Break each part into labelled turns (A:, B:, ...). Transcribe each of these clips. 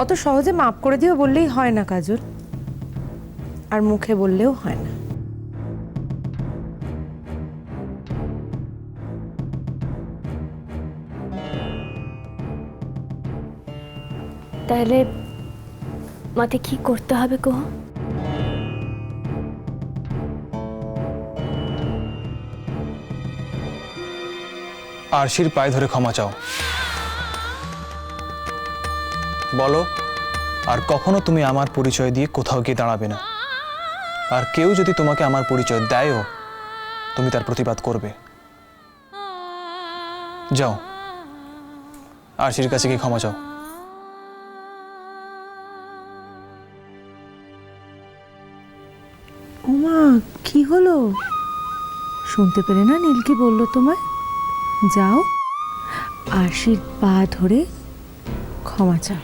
A: অত সহজে মাপ করে দিও বললেই হয় না কাজল, আর মুখে বললেও হয় না।
B: তাহলে মাকে কি করতে হবে গো?
C: আরশির পায়ে ধরে ক্ষমা চাও। বলো, আর কখনো তুমি আমার পরিচয় দিয়ে কোথাও গিয়ে দাঁড়াবে না। আর কেউ যদি তোমাকে আমার পরিচয় দেয়ও, তুমি তার প্রতিবাদ করবে। যাও, আরশির কাছে গিয়ে ক্ষমা চাও।
A: ওমা, কি হলো? শুনতে পেলে না নীল কি বললো তোমায়? যাও, আরশির পা ধরে ক্ষমা চাও।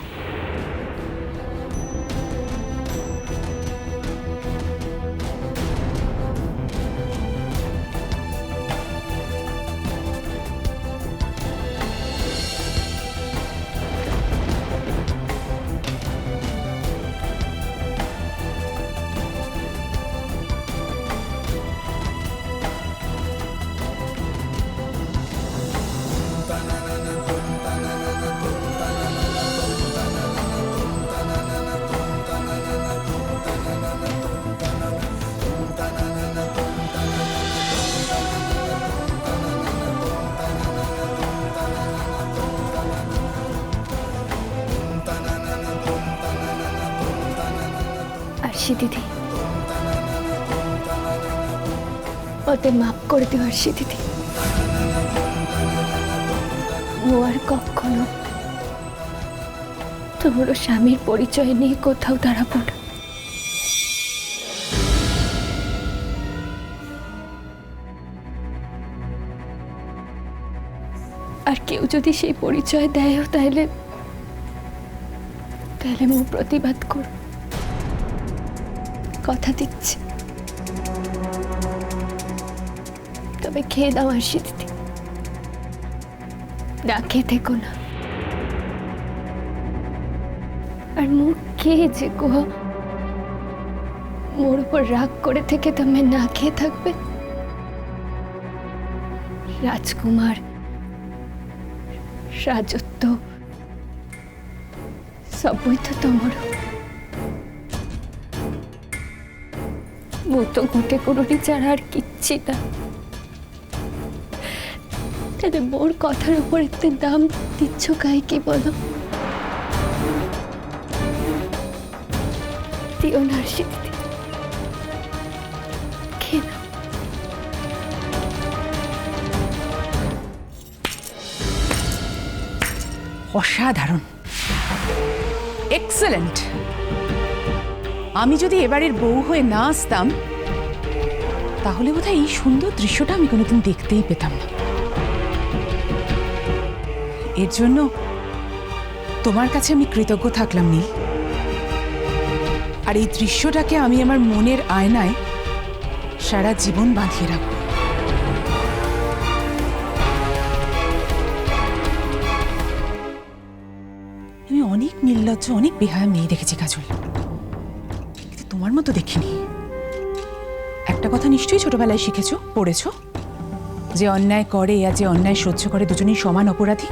B: আরশি দিদি, ওদের মাফ করে দিও আরশি দিদি। ও আর কখনো তোমার স্বামীর পরিচয় নিয়ে কোথাও দাঁড়াবো না। আর কেউ যদি সেই পরিচয় দেয়ও, তাহলে মু প্রতিবাদ করব, কথা দিচ্ছি। তবে খেয়ে দাও আরশি দিদি, না খেয়ে থেকো না। আর মুখ খেয়ে যে গো, মোর উপর রাগ করে থেকে তুমি না খেয়ে থাকবে? রাজকুমার, রাজত্ব সবই তো তোমার। মো তো ঘটে করুনি ছাড়া আর কিচ্ছি না। তাহলে মোর কথার উপর এতে দাম দিচ্ছ কাই, কি বলো? দিও না আরশি দিদি, খেয়ে নাও।
D: অসাধারণ, এক্সেলেন্ট। আমি যদি এবারের বউ হয়ে না আসতাম, তাহলে বোধহয় এই সুন্দর দৃশ্যটা আমি কোনোদিন দেখতেই পেতাম না। এর জন্য তোমার কাছে আমি কৃতজ্ঞ থাকলাম নীল। আর এই দৃশ্যটাকে আমি আমার মনের আয়নায় সারা জীবন বাঁধিয়ে রাখব। আমি অনেক নির্লজ্জ, অনেক বেহায়া মেয়ে দেখেছি কাজল, কিন্তু তোমার মতো দেখিনি। একটা কথা নিশ্চয়ই ছোটবেলায় শিখেছো, পড়েছো, যে অন্যায় করে আর যে অন্যায় সহ্য করে দুজনেই সমান অপরাধী।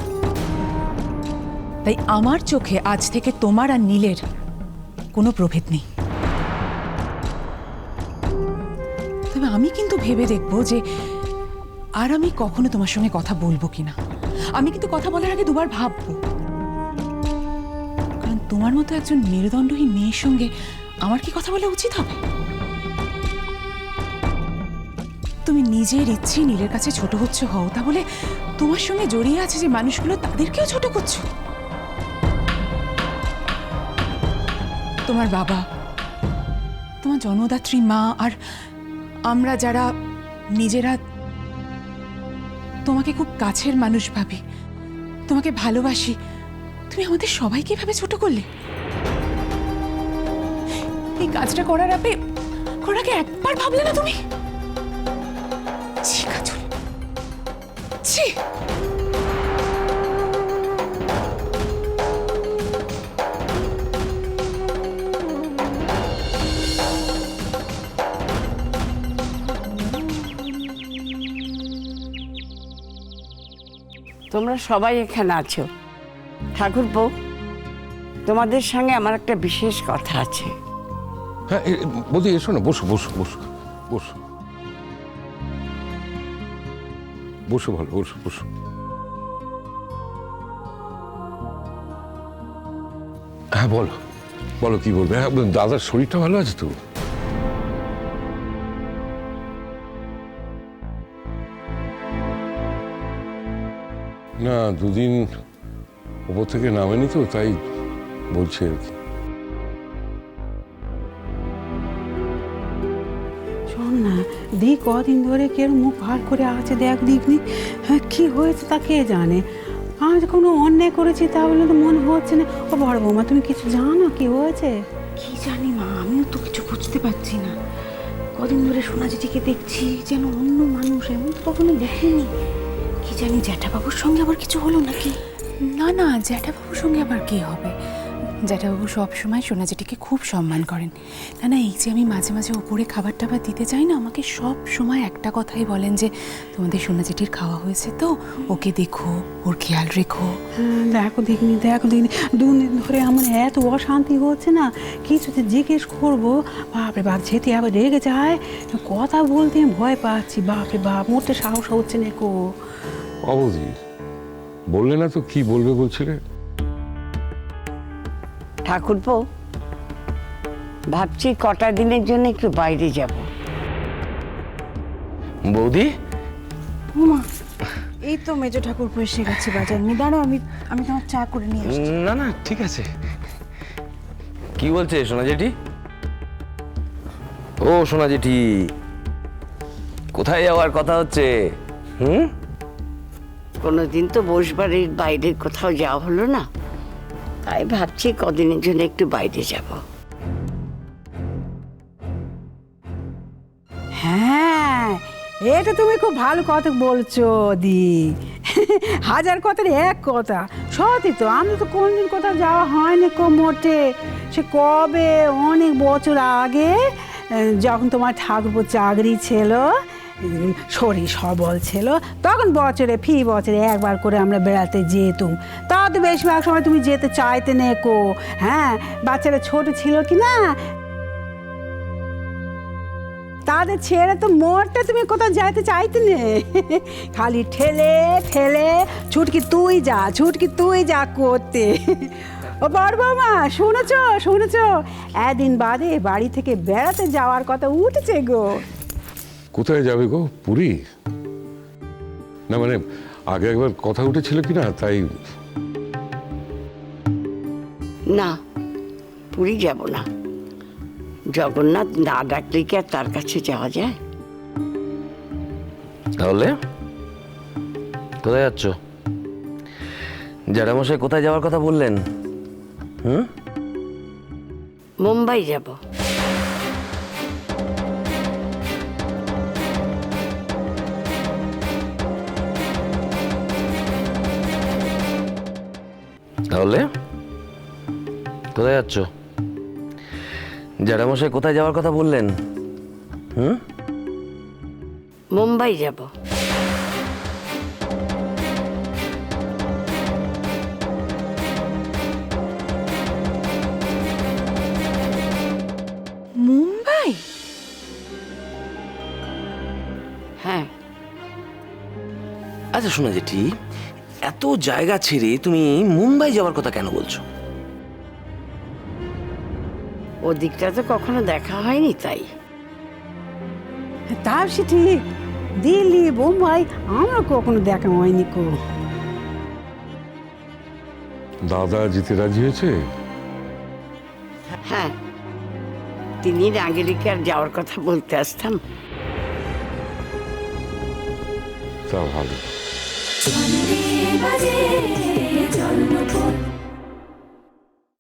D: তাই আমার চোখে আজ থেকে তোমার আর নীলের কোনো প্রভেদ নেই। তবে আমি কিন্তু ভেবে দেখবো যে আর আমি কখনো তোমার সঙ্গে কথা বলবো কিনা। আমি কিন্তু কথা বলার আগে দুবার ভাববো, কারণ তোমার মতো একজন মেরুদণ্ডহীন মেয়ের সঙ্গে আমার কি কথা বলা উচিত হবে? তুমি নিজের ইচ্ছে নীলের কাছে ছোট হচ্ছ, হও, তা বলে তোমার সঙ্গে জড়িয়ে আছে যে মানুষগুলো, তাদেরকেও ছোট করছো। তোমার বাবা, তোমার জন্মদাত্রী মা, আর আমরা যারা নিজেরা তোমাকে খুব কাছের মানুষ ভাবি, তোমাকে ভালোবাসি, তুমি আমাদের সবাইকে এভাবে ছোট করলে। এই কাজটা করার আগে একবার ভাবলে না তুমি? ছি কাজল, ছি।
E: তোমরা সবাই এখানে আছো। ঠাকুরপো, তোমাদের সঙ্গে আমার একটা বিশেষ কথা আছে।
F: হ্যাঁ বৌদি এসো না, বসো বসো বসো বসো বসো, ভালো বসো বসো। হ্যাঁ বলো বলো, কি বলবে? হ্যাঁ, দাদার শরীরটা ভালো আছে তো? না, দুদিন ওপর থেকে নামেনি তো, তাই বলছি আর কি।
G: শোন না, দি কদিন ধরে কেউ মুখ ভার করে আছে, দেখ দিকনি। হ্যাঁ, কি হয়েছে তা কে জানে। আজ কোনো অন্যায় করেছি তাহলে তো মনে হচ্ছে না। ও বড় বৌমা, তুমি কিছু জানো কি হয়েছে?
H: কি জানি মা, আমিও তো কিছু বুঝতে পারছি না। কদিন ধরে সোনা জেঠিকে দেখছি যেন অন্য মানুষ, এমন তো কখনো দেখিনি। কি জানি জ্যাঠাবাবুর সঙ্গে আবার কিছু হলো নাকি?
D: না না, জ্যাঠাবাবুর সঙ্গে আবার কি হবে? জ্যাঠাবাবু সবসময় সোনা জেঠিকে খুব সম্মান করেন। না না, এই যে আমি মাঝে মাঝে ওপরে খাবার টাবার দিতে চাই না, আমাকে সব সময় একটা কথাই বলেন যে তোমাদের সোনা জেঠির খাওয়া হয়েছে তো, ওকে দেখো, ওর খেয়াল রেখো।
G: হ্যাঁ, দেখো দেখিনি। দুদিন ধরে আমার এত অশান্তি হচ্ছে না, কিছুতে জিজ্ঞেস করবো, বাপরে বাপ, যেতে আবার রেগে যায়। কথা বলতে আমি ভয় পাচ্ছি, বাপরে বাপ, মোটে সাহস হচ্ছে না কো।
F: অবধি বললে না তো, কি বলবে বলছিলে?
E: ঠাকুরপো, ভাবছি কটা দিনের জন্য একটু বাইরে যাব।
I: বৌদি,
H: ওমা, এই তো মেজো ঠাকুর এসে গেছে বাজার নিয়ে। দাঁড়াও, আমি তোমার চা করে নিয়ে আসছি।
I: না না ঠিক আছে। কি বলছে সোনা জেঠি? ও সোনা জেঠি, কোথায় যাওয়ার কথা হচ্ছে?
E: কোনোদিন তো বসবাড়ির বাইরে কোথাও যাওয়া হলো না, তাই ভাবছি কদিনের জন্য একটু বাইরে যাব।
G: হ্যাঁ, এটা তুমি খুব ভালো কথা বলছো দি। হাজার কথার এক কথা, সত্যি তো। আমি তো কোনদিন কোথাও যাওয়া হয়নি কো মোটে। সে কবে, অনেক বছর আগে, যখন তোমার ঠাকুরপুর চাকরি ছিল, শরীর সবল ছিল, তখন বছরে বছরে একবার করে আমরা বেড়াতে যেতুম। তা তো বেশিরভাগ সময় তুমি যেতে চাইতে নেকো। হ্যাঁ, বাচ্চারা ছোট ছিল কি না, তাদের ছেড়ে তো মোটে তুমি কোথাও যাইতে চাইতে নে। খালি ঠেলে ছুটকি তুই যা করতে। ও বড় বৌমা, শুনেছ একদিন বাদে বাড়ি থেকে বেড়াতে যাওয়ার কথা উঠেছে গো।
F: কোথায় যাবে গো? পুরী? না মানে আগে একবার কথা উঠেছিল কি না, তাই।
E: না, পুরী যাব না। জগন্নাথ না ডাকলে কি আর তার কাছে যাওয়া যায়?
I: তাহলে কোথায় যাচ্ছ? জ্যাঠামশাই কোথায় যাওয়ার কথা বললেন?
E: মুম্বাই যাব।
I: তাহলে কোথায় যাচ্ছ? জ্যাঠামশাই কোথায় যাওয়ার কথা বললেন?
E: মুম্বাই যাব।
D: মুম্বাই?
E: হ্যাঁ।
I: আচ্ছা শোনা জেঠি, এত জায়গা ছেড়ে তুমি মুম্বাই যাওয়ার কথা কেন বলছো?
E: ওদিকটা তো কখনো দেখা হয়নি, তাই।
G: তা সে ঠিক, দিল্লি বোম্বাই আমার কখনো দেখা হয়নি কো।
F: দাদা যেতে রাজি হয়েছে?
E: হ্যাঁ, 3 দিন আগে রেখে আর যাওয়ার কথা বলতে আসতাম।
F: তা ভালো।
J: বাজে জন্মক্ষণ